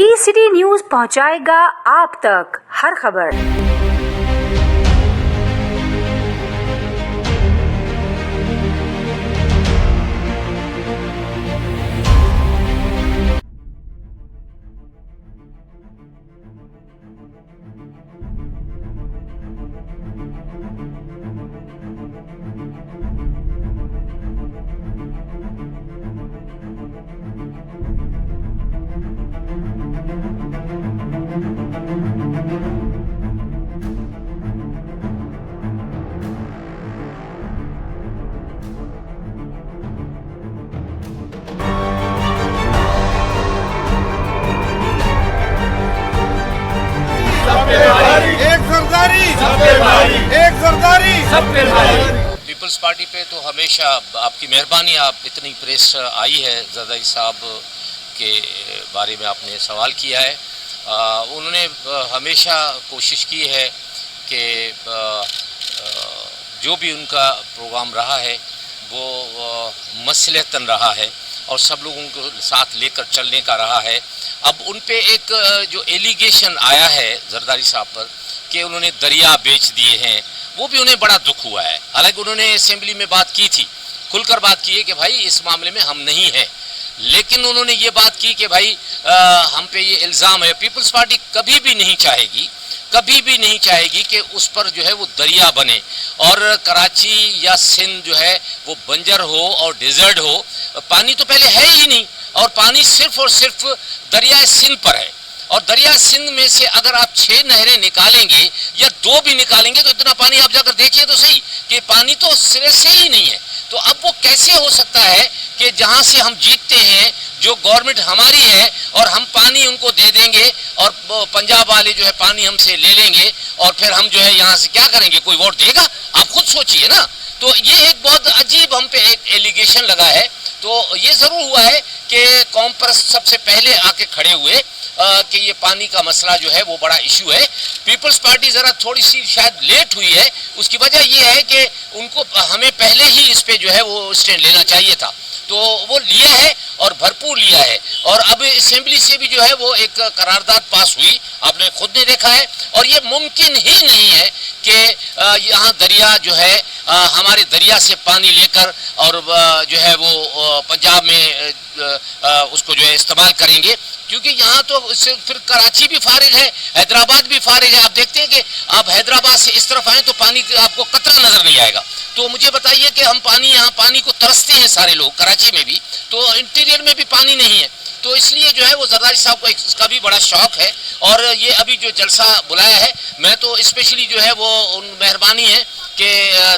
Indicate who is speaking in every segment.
Speaker 1: ई-सिटी news पहुंचाएगा आप तक हर खबर।
Speaker 2: एक सरदारी
Speaker 3: पीपल्स पार्टी पे तो हमेशा आपकी मेहरबानी, आप इतनी प्रेस आई है जरदारी साहब के बारे में आपने सवाल किया है। उन्होंने हमेशा कोशिश की है कि जो भी उनका प्रोग्राम रहा है वो मसलहतन रहा है और सब लोगों को साथ लेकर चलने का रहा है। अब उन पे एक जो एलिगेशन आया है जरदारी साहब पर कि उन्होंने दरिया बेच दिए हैं, वो भी उन्हें बड़ा दुख हुआ है। हालांकि उन्होंने असेंबली में बात की थी, खुलकर बात की है कि भाई इस मामले में हम नहीं हैं, लेकिन उन्होंने ये बात की कि भाई हम पे ये इल्ज़ाम है। पीपल्स पार्टी कभी भी नहीं चाहेगी कि उस पर जो है वो दरिया बने और कराची या सिंध जो है वो बंजर हो और डेजर्ट हो। पानी तो पहले है ही नहीं और पानी सिर्फ और सिर्फ दरिया सिंध पर है। और दरिया सिंध में से अगर आप 6 नहरें निकालेंगे या 2 भी निकालेंगे तो इतना पानी आप जाकर देखिए तो सही कि पानी तो सिरे से ही नहीं है। तो अब वो कैसे हो सकता है कि जहां से हम जीतते हैं, जो गवर्नमेंट हमारी है, और हम पानी उनको दे देंगे और पंजाब वाले जो है पानी हमसे ले लेंगे और फिर हम जो है यहाँ से क्या करेंगे? कोई वोट देगा? आप खुद सोचिए ना। तो ये एक बहुत अजीब हम पे एक एलिगेशन लगा है। तो ये ज़रूर हुआ है कि कौम पर सबसे पहले आके खड़े हुए कि ये पानी का मसला जो है वो बड़ा इशू है। पीपल्स पार्टी ज़रा थोड़ी सी शायद लेट हुई है, उसकी वजह ये है कि उनको हमें पहले ही इस पे जो है वो स्टैंड लेना चाहिए था, तो वो लिया है और भरपूर लिया है। और अब असेंबली से भी जो है वो एक करारदाद पास हुई, आपने खुद ने देखा है। और ये मुमकिन ही नहीं है कि यहाँ दरिया जो है हमारे दरिया से पानी लेकर और जो है वो पंजाब में उसको जो है इस्तेमाल करेंगे, क्योंकि यहाँ तो फिर कराची भी फारिग है, हैदराबाद भी फारिग है। आप देखते हैं कि आप हैदराबाद से इस तरफ आए तो पानी आपको कतरा नजर नहीं आएगा। तो मुझे बताइए कि हम यहाँ पानी को तरसते हैं सारे लोग, कराची में भी, तो इंटीरियर में भी पानी नहीं है। तो इसलिए जो है वो जरदारी साहब को इसका भी बड़ा शौक है। और ये अभी जो जलसा बुलाया है, मैं तो स्पेशली जो है वो मेहरबानी है कि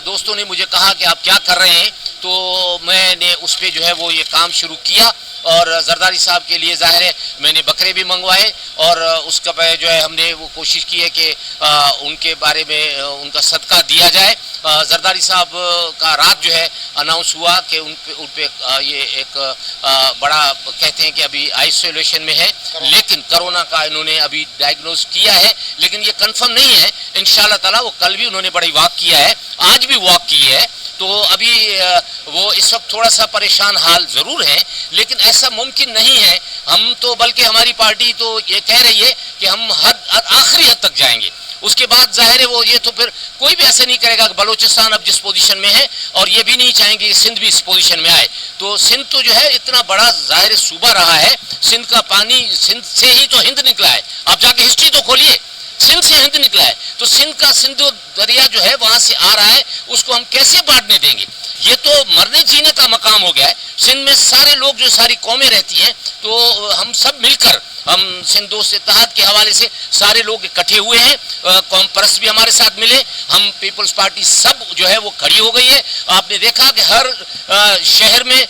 Speaker 3: दोस्तों ने मुझे कहा कि आप क्या कर रहे हैं, तो मैंने उस पर जो है वो ये काम शुरू किया। और जरदारी साहब के लिए ज़ाहिर है मैंने बकरे भी मंगवाए और उसका जो है हमने वो कोशिश की है कि उनके बारे में उनका सदका दिया जाए। जरदारी साहब का रात जो है अनाउंस हुआ कि उन पे ये एक बड़ा कहते हैं कि अभी आइसोलेशन में है, लेकिन कोरोना का इन्होंने अभी डायग्नोज किया है, लेकिन ये कंफर्म नहीं है। इंशाल्लाह ताला वो कल भी उन्होंने बड़ी वॉक किया है, आज भी वॉक की है। तो अभी वो इस वक्त थोड़ा सा परेशान हाल ज़रूर है, लेकिन ऐसा मुमकिन नहीं है। हम तो बल्कि हमारी पार्टी तो ये कह रही है कि हम आखिरी हद तक जाएंगे। उसके बाद जाहिर है वो ये तो फिर कोई भी ऐसा नहीं करेगा कि बलोचिस्तान अब जिस पोजीशन में है, और ये भी नहीं चाहेंगे कि सिंध भी इस पोजीशन में आए। तो सिंध तो जो है इतना बड़ा जाहिर सूबा रहा है, सिंध का पानी सिंध से ही तो हिंद निकला है। आप जाके हिस्ट्री तो खोलिए, सिंध से हिंद निकला है। तो सिंध का सिंध दरिया जो है वहां से आ रहा है, उसको हम कैसे बांटने देंगे? ये तो मरने जीने का मकाम हो गया है। सिंध में सारे लोग जो सारी कौमें रहती हैं, तो हम सब मिलकर, हम सिंध दोस्त इत्तेहाद के हवाले से सारे लोग इकट्ठे हुए हैं, कौम परस्त भी हमारे साथ मिले, हम पीपल्स पार्टी सब जो है वो खड़ी हो गई है। आपने देखा कि हर शहर में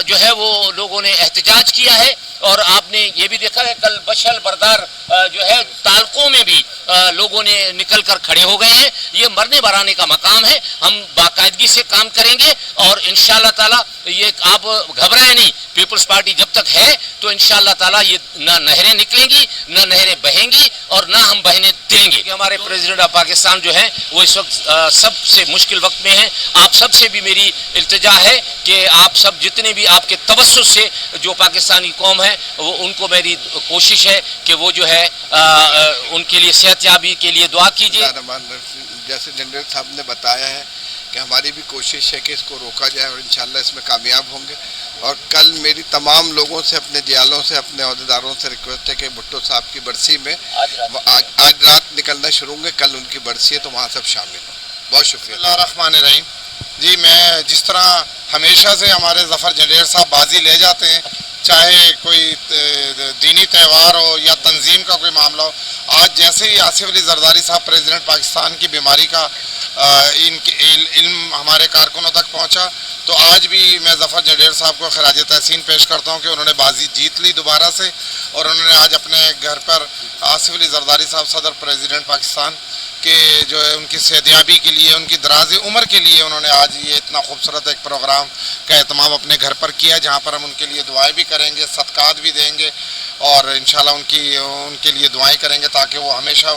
Speaker 3: जो है वो लोगों ने एहतजाज किया है, और आपने ये भी देखा है कल बशल बरदार जो है तालकों में भी लोगों ने निकल कर खड़े हो गए हैं। ये मरने बराने का मकाम है। हम बाकायदगी से काम करेंगे और انشاءاللہ تعالیٰ یہ آپ گھبرائیں نہیں, پیپلز پارٹی جب تک ہے تو انشاءاللہ تعالیٰ یہ نہ نہریں نکلیں گی نہ نہریں بہیں گی اور نہ ہم بہنے دیں گے. ہمارے پریزیڈنٹ آف پاکستان جو ہیں وہ اس وقت سب سے مشکل وقت میں ہیں. آپ سب سے بھی میری التجا ہے کہ آپ سب جتنے بھی آپ کے توسط سے جو پاکستانی قوم ہے وہ ان کو میری کوشش ہے کہ وہ جو ہے ان کے لیے صحت یابی کے لیے دعا کیجیے.
Speaker 2: جیسے جنرل صاحب نے بتایا ہے کہ ہماری بھی کوشش ہے کہ اس کو روکا جائے اور انشاءاللہ اس میں کامیاب ہوں گے. اور کل میری تمام لوگوں سے, اپنے دیالوں سے, اپنے عہدیداروں سے ریکویسٹ ہے کہ بھٹو صاحب کی برسی میں آج رات نکلنا شروع ہوں گے. کل ان کی برسی ہے تو وہاں سب شامل ہوں. بہت شکریہ.
Speaker 4: بسم اللہ الرحمن الرحیم. جی میں جس طرح ہمیشہ سے ہمارے ظفر جنرل صاحب بازی لے جاتے ہیں, چاہے کوئی دینی تہوار ہو یا تنظیم کا کوئی معاملہ ہو, آج جیسے ہی آصف علی زرداری صاحب پریزیڈنٹ پاکستان کی بیماری کا ان کے علم ہمارے کارکنوں تک پہنچا تو آج بھی میں ظفر جنرل صاحب کو خراج تحسین پیش کرتا ہوں کہ انہوں نے بازی جیت لی دوبارہ سے, اور انہوں نے آج اپنے گھر پر آصف علی زرداری صاحب صدر پریزیڈنٹ پاکستان کہ جو ہے ان کی صحتیابی کے لیے, ان کی دراز عمر کے لیے انہوں نے آج یہ اتنا خوبصورت ایک پروگرام کا اہتمام اپنے گھر پر کیا, جہاں پر ہم ان کے لیے دعائیں بھی کریں گے, صدقات بھی دیں گے اور انشاءاللہ ان کے لیے دعائیں کریں گے تاکہ وہ ہمیشہ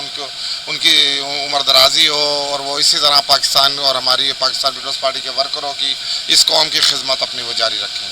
Speaker 4: ان کی عمر درازی ہو اور وہ اسی طرح پاکستان اور ہماری پاکستان پیپلز پارٹی کے ورکروں کی, اس قوم کی خدمت اپنی وہ جاری رکھیں.